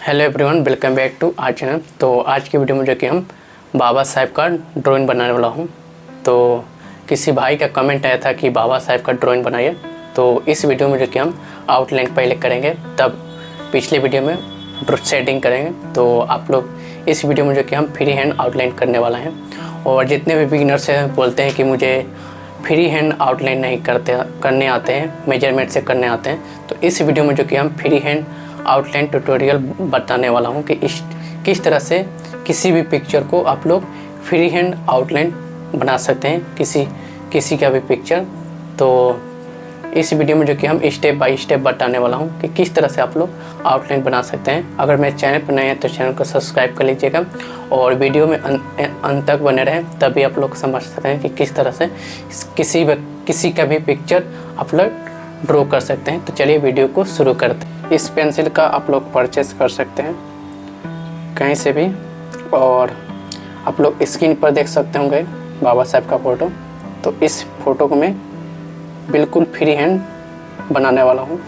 Hello everyone, welcome back to our channel. तो आज की वीडियो में जो कि हम बाबा साहेब का ड्राइंग बनाने वाला हूँ। तो किसी भाई का कमेंट आया था कि बाबा साहेब का ड्राइंग बनाइए, तो इस वीडियो में जो कि हम आउटलाइन पहले करेंगे, तब पिछले वीडियो में शेडिंग करेंगे। तो आप लोग इस वीडियो में जो कि हम फ्री हैंड आउटलाइन करने वाला हैं। और जितने भी बिगिनर्स हैं बोलते हैं कि मुझे फ्री हैंड आउटलाइन नहीं करने आते हैं, मेजरमेंट से करने आते हैं, तो इस वीडियो में जो कि हम फ्री हैंड आउटलाइन ट्यूटोरियल बताने वाला हूं कि किस तरह से किसी भी पिक्चर को आप लोग फ्री हैंड आउटलाइन बना सकते हैं, किसी का भी पिक्चर। तो इस वीडियो में जो कि हम स्टेप बाय स्टेप बताने वाला हूं कि किस तरह से आप लोग आउटलाइन बना सकते हैं। अगर मेरे चैनल पर नए हैं तो चैनल को सब्सक्राइब कर लीजिएगा और वीडियो में अंत तक बने रहें, तभी आप लोग समझ सकते हैं कि किस तरह से किसी का भी पिक्चर आप लोग ड्रॉ कर सकते हैं। तो चलिए वीडियो को शुरू करते हैं। इस पेंसिल का आप लोग परचेस कर सकते हैं कहीं से भी, और आप लोग स्क्रीन पर देख सकते होंगे बाबा साहब का फ़ोटो। तो इस फ़ोटो को मैं बिल्कुल फ्री हैंड बनाने वाला हूँ।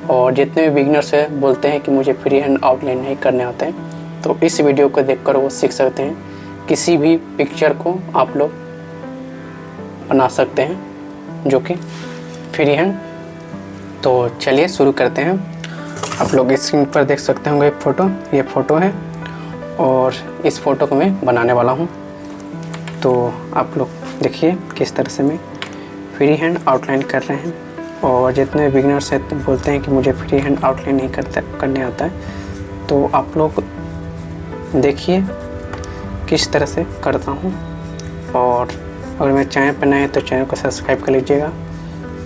और जितने भी बिगिनर्स हैं बोलते हैं कि मुझे फ्री हैंड आउटलाइन नहीं करने आते हैं, तो इस वीडियो को देखकर वो सीख सकते हैं। किसी भी पिक्चर को आप लोग बना सकते हैं जो कि फ्री हैंड। तो चलिए शुरू करते हैं। आप लोग स्क्रीन पर देख सकते होंगे फ़ोटो, ये फ़ोटो है और इस फ़ोटो को मैं बनाने वाला हूँ। तो आप लोग देखिए किस तरह से मैं फ्री हैंड आउटलाइन कर रहे हैं। और जितने बिगिनर्स हैं तो बोलते हैं कि मुझे फ्री हैंड आउटलाइन नहीं करने आता है, तो आप लोग देखिए किस तरह से करता हूँ। और अगर मेरे चैनल पर नए हैं तो चैनल को सब्सक्राइब कर लीजिएगा।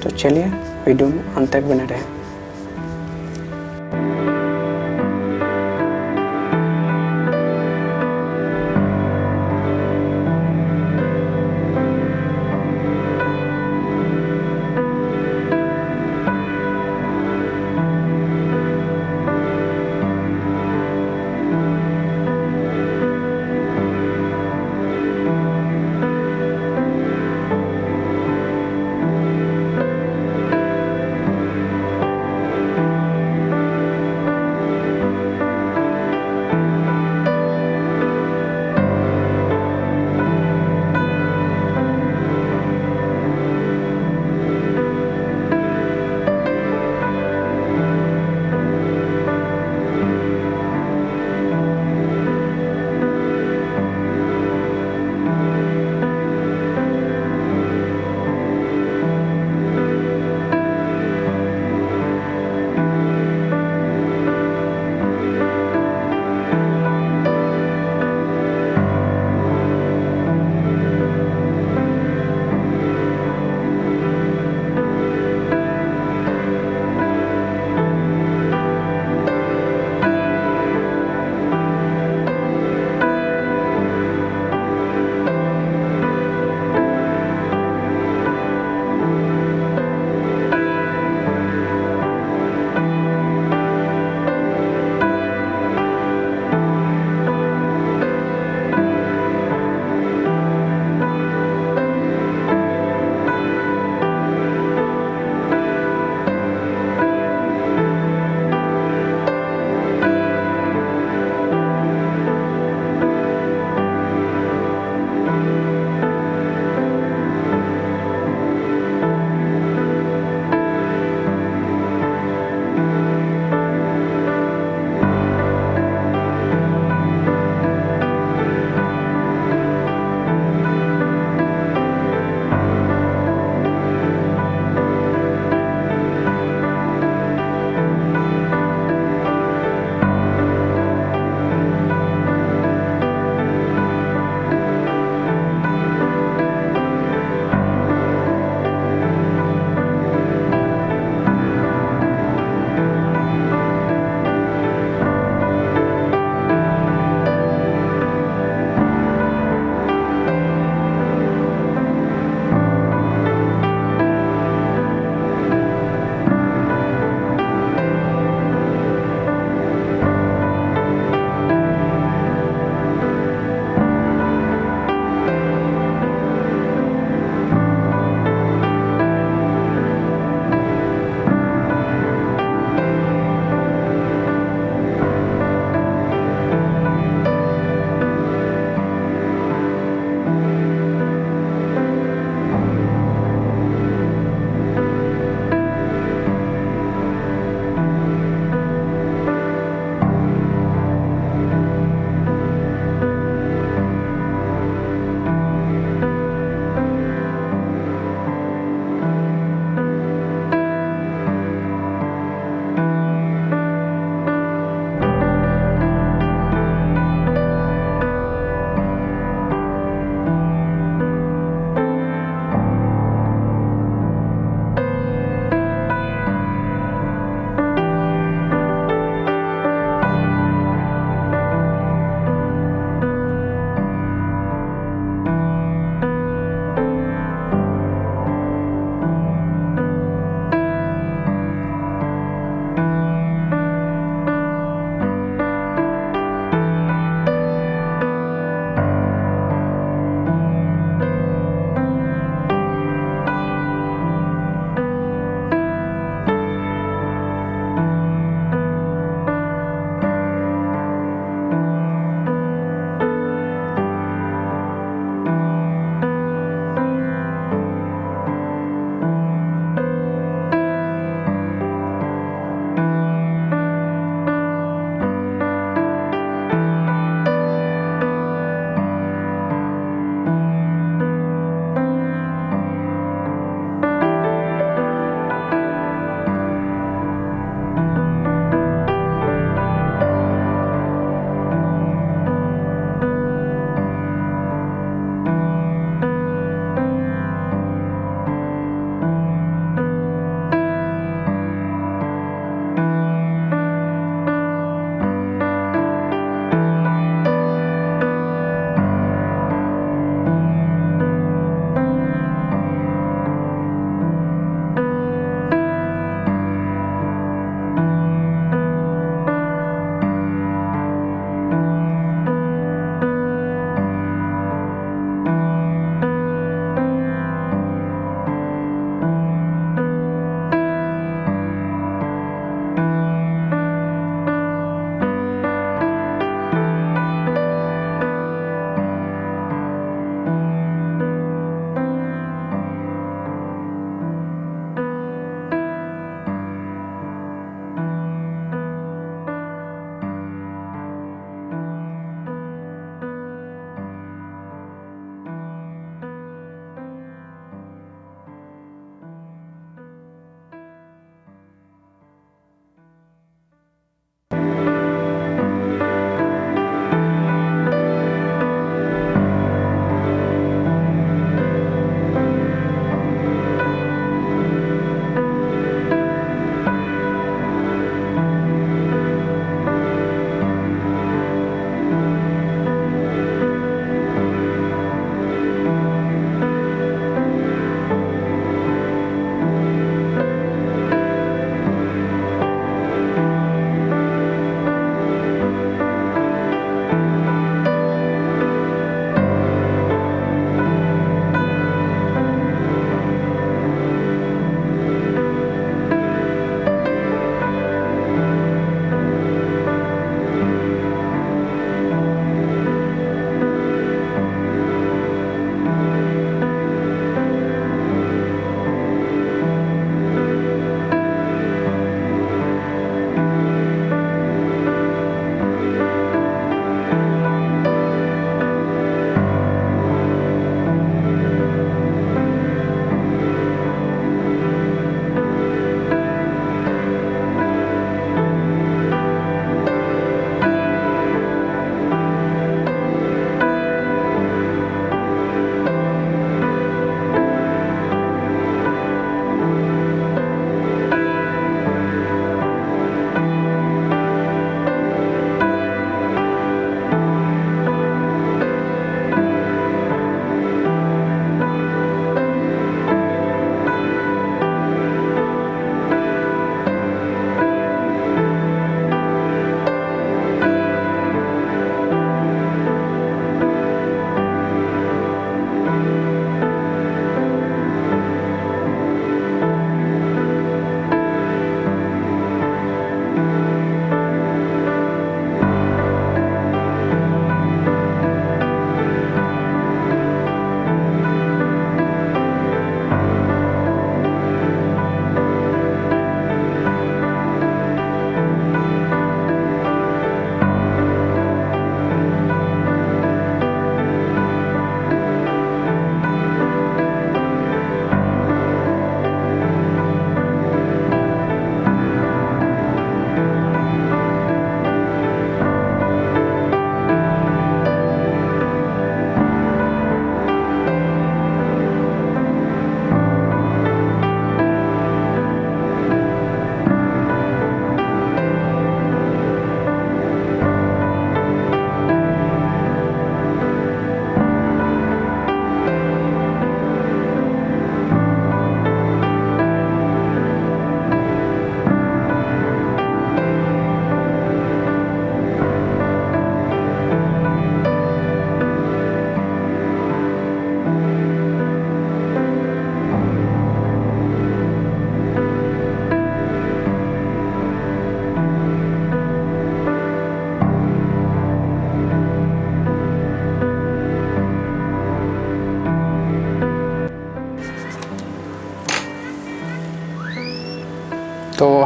तो चलिए वीडियो में अंत तक बने रहें।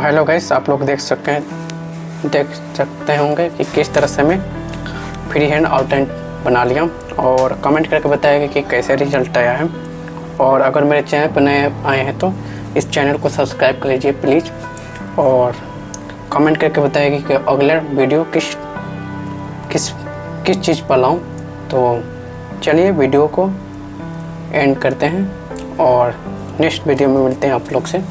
हेलो गाइस, आप लोग देख सकते होंगे कि किस तरह से मैं फ्री हैंड आउटलाइन बना लिया, और कमेंट करके बताइएगा कि कैसे रिजल्ट आया है। और अगर मेरे चैनल पर नए आए हैं तो इस चैनल को सब्सक्राइब कर लीजिए प्लीज़, और कमेंट करके बताइएगा कि अगला वीडियो किस चीज़ पर लाऊं। तो चलिए वीडियो को एंड करते हैं और नेक्स्ट वीडियो में मिलते हैं आप लोग से।